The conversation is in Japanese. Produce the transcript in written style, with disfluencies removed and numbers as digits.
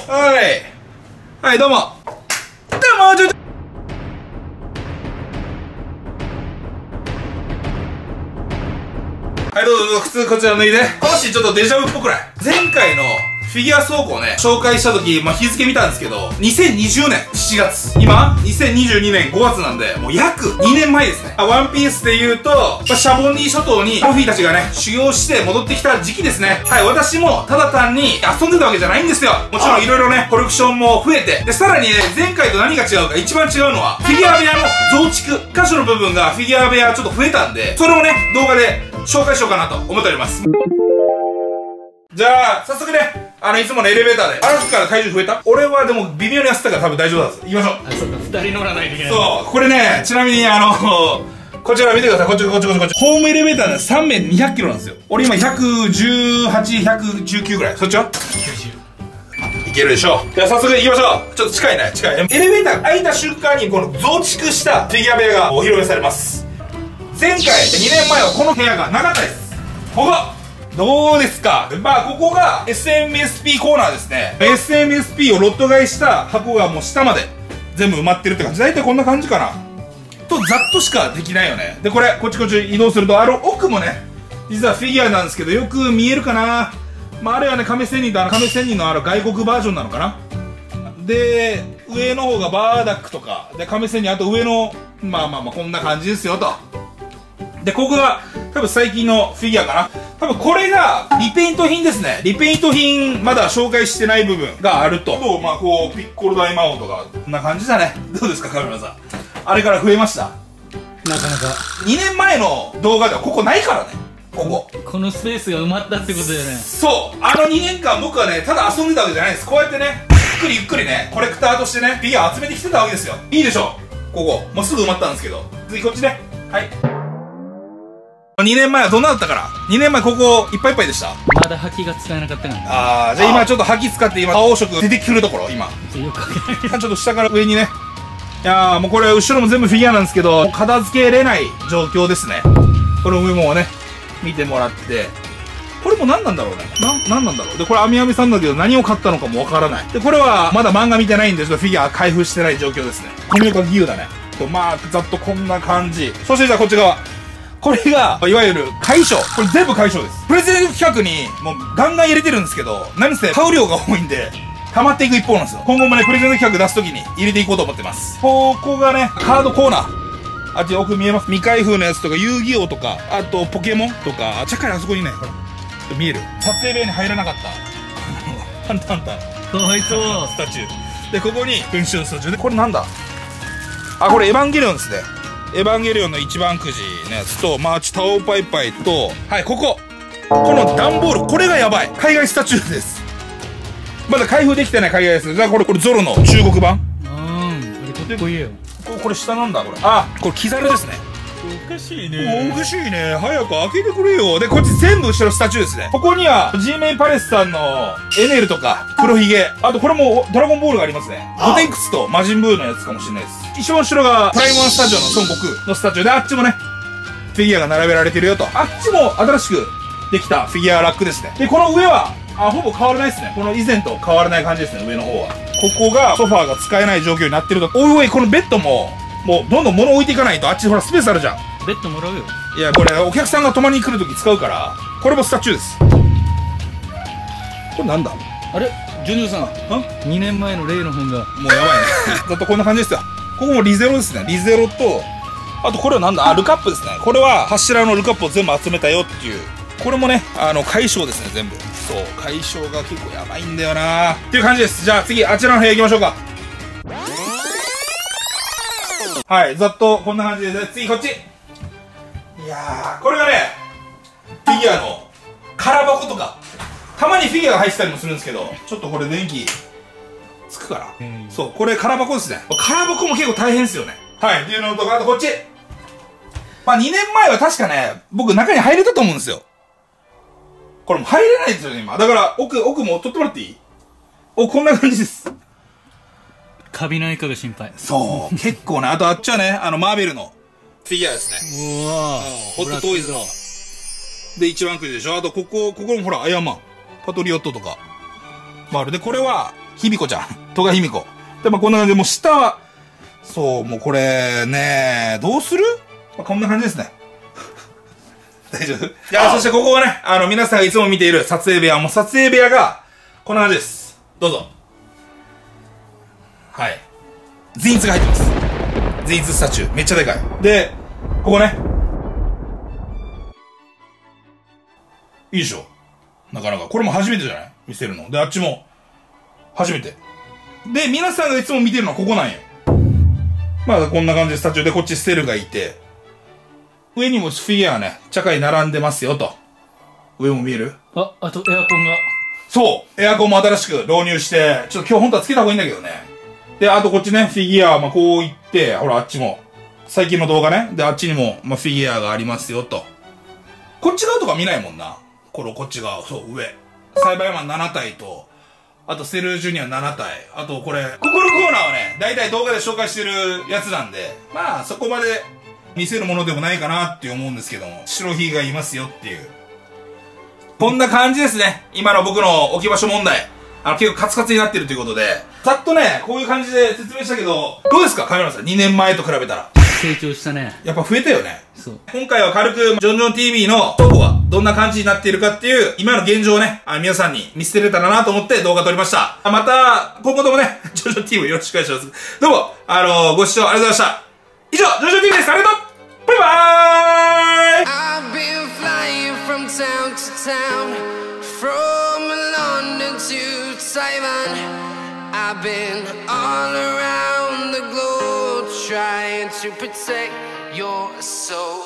はい。はい、どうも。はい、どうぞどうぞ、靴こちら脱いで。このシーンちょっとデジャブっぽくない？前回のフィギュア倉庫をね、紹介した時、日付見たんですけど、2020年7月。今、2022年5月なんで、もう約2年前ですね。ワンピースで言うと、シャボンディ諸島にルフィたちがね、修行して戻ってきた時期ですね。はい、私もただ単に遊んでたわけじゃないんですよ。もちろん色々ね、コレクションも増えて。で、さらにね、前回と何が違うか、一番違うのは、フィギュア部屋の増築、箇所の部分がフィギュア部屋ちょっと増えたんで、それをね、動画で紹介しようかなと思っております。じゃあ、早速ね、いつものエレベーターで。歩くから体重増えた？俺はでも微妙に痩せたから多分大丈夫だぞ。行きましょう。あ、そっか、2人乗らないといけない。そう、これね、ちなみにこちら見てください。こっち。ホームエレベーターで3面200キロなんですよ。俺今118、119ぐらい。そっちは ?90。いけるでしょう。じゃあ早速行きましょう。ちょっと近いね、近い。エレベーターが開いた瞬間にこの増築したフィギュア部屋がお披露目されます。前回、2年前はこの部屋がなかったです。ここどうですか？ここが SMSP コーナーですね。SMSP をロット買いした箱がもう下まで全部埋まってるって感じ。大体こんな感じかな。と、ざっとしかできないよね。で、これ、こっち移動すると、奥もね、実はフィギュアなんですけど、よく見えるかな。あれはね、亀仙人と亀仙人の外国バージョンなのかな。で、上の方がバーダックとか、で、亀仙人、あと上の、こんな感じですよと。で、ここが、多分最近のフィギュアかな。多分これが、リペイント品ですね。リペイント品、まだ紹介してない部分があると。こう、ピッコロ大魔王とか、こんな感じだね。どうですか、カメラさん。あれから増えました？なかなか。2年前の動画ではここないからね。このスペースが埋まったってことだよね。そう。2年間僕はね、ただ遊んでたわけじゃないです。こうやってね、ゆっくりね、コレクターとしてね、フィギュア集めてきてたわけですよ。いいでしょここ。もうすぐ埋まったんですけど。次こっちね。はい。2年前はどんなだったから ?2 年前ここいっぱいいっぱいでした。まだ覇気が使えなかったからね。じゃあ今ちょっと覇気使って今、青色出てくるところ、今。よくわかんない。ちょっと下から上にね。いやー、もうこれ後ろも全部フィギュアなんですけど、片付けれない状況ですね。この上もね、見てもらって。これも何なんだろうね。何なんだろう。で、これ、アミアミさんだけど何を買ったのかもわからない。で、これはまだ漫画見てないんで、ちょっとフィギュア開封してない状況ですね。富岡義勇だね。ざっとこんな感じ。そしてじゃあこっち側。これが、いわゆる解消。これ全部解消です。プレゼント企画に、もうガンガン入れてるんですけど、何せ買う量が多いんで、溜まっていく一方なんですよ。今後もね、プレゼント企画出すときに入れていこうと思ってます。ここがね、カードコーナー。あっち奥見えます。未開封のやつとか、遊戯王とか、あとポケモンとか、ちゃっかりあそこにね、ほら、見える。撮影部屋に入らなかった。ハンターハンター。かわいそう。スタチュー。で、ここに、文春スタチューで、これなんだ？これエヴァンゲリオンですね。エヴァンゲリオンの一番くじのやつと、マーチタオパイパイと、はい、この段ボール、これがやばい。海外スタチューです。まだ開封できてない海外です。じゃあこれゾロの中国版。かっこいいよ。これ下なんだ、これ。これキザルですね。おかしいね。おかしいね。早く開けてくれよ。で、こっち全部後ろスタチューですね。ここには、G メイパレスさんのエネルとか、黒ひげ。あとこれもドラゴンボールがありますね。ゴテンクスと魔人ブーのやつかもしれないです。一番後ろがプライムワンスタジオの孫悟空のスタチューで、あっちもね、フィギュアが並べられてるよと。あっちも新しくできたフィギュアラックですね。で、この上は、ほぼ変わらないですね。この以前と変わらない感じですね、上の方は。ここがソファーが使えない状況になってると。おい、このベッドも、もうどんどん物置いていかないと、あっちほらスペースあるじゃん。ベッドもらうよ。いや、これお客さんが泊まりに来るとき使うから、これもスタチューです。これなんだ？あれジュニオさん。2年前の例の本が。もうやばいね。ざっとこんな感じですよ。ここもリゼロですね。リゼロと、あとこれはなんだ？ルカップですね。これは柱のルカップを全部集めたよっていう。これもね、解消ですね、全部。そう、解消が結構やばいんだよなーっていう感じです。じゃあ次、あちらの部屋行きましょうか。はい、ざっとこんな感じで、次こっち。いやー、これがね、フィギュアの空箱とか、たまにフィギュアが入ってたりもするんですけど、ちょっとこれ電気、つくから。そう、これ空箱ですね。空箱も結構大変ですよね。はい、っていうのとか、あとこっち。2年前は確かね、僕中に入れたと思うんですよ。これもう入れないんですよね、今。だから、奥も取ってもらっていい？こんな感じです。カビないかが心配。そう。結構ね。あとあっちはね、マーベルのフィギュアですね。うわホットトイズの。で、一番くじでしょ。あと、ここもほら、アイアンマン。パトリオットとか。もある。で、これは、ひびこちゃん。戸賀ひみこ。で、まあこんな感じで、もう下は、そう、もうこれね、どうする？まあ、こんな感じですね。大丈夫？いや、そしてここはね、皆さんがいつも見ている撮影部屋。もう撮影部屋が、こんな感じです。どうぞ。はい。全室が入ってます。全室スタチュー。めっちゃでかい。で、ここね。いいでしょ？なかなか。これも初めてじゃない？見せるの。で、あっちも、初めて。で、皆さんがいつも見てるのはここなんよ。まあ、こんな感じでスタチューで、こっちステルがいて、上にもフィギュアね、茶会並んでますよと。上も見える？あとエアコンが。そう、エアコンも新しく導入して、ちょっと今日本当はつけた方がいいんだけどね。で、あとこっちね、フィギュア、まあこう行って、ほらあっちも、最近の動画ね。で、あっちにも、まあフィギュアがありますよと。こっち側とか見ないもんな。こっち側、そう、上。サイバーマン7体と、あとセルジュニア7体。あとこれ、ここのコーナーはね、だいたい動画で紹介してるやつなんで、まあそこまで見せるものでもないかなって思うんですけども、白ひげがいますよっていう。こんな感じですね。今の僕の置き場所問題。結構カツカツになってるということで、ざっとね、こういう感じで説明したけど、どうですか、カメラさん。2年前と比べたら。成長したね。やっぱ増えたよね。そう。今回は軽く、ジョンジョン TV のどこがどんな感じになっているかっていう、今の現状をね、皆さんに見せれたらなと思って動画撮りました。また、今後ともね、ジョンジョン TV よろしくお願いします。どうも、ご視聴ありがとうございました。以上、ジョンジョン TV です。ありがとう。バイバーイ。 I've been flying from town to town, from London to Taiwan. I've been all around the globe trying to protect your soul.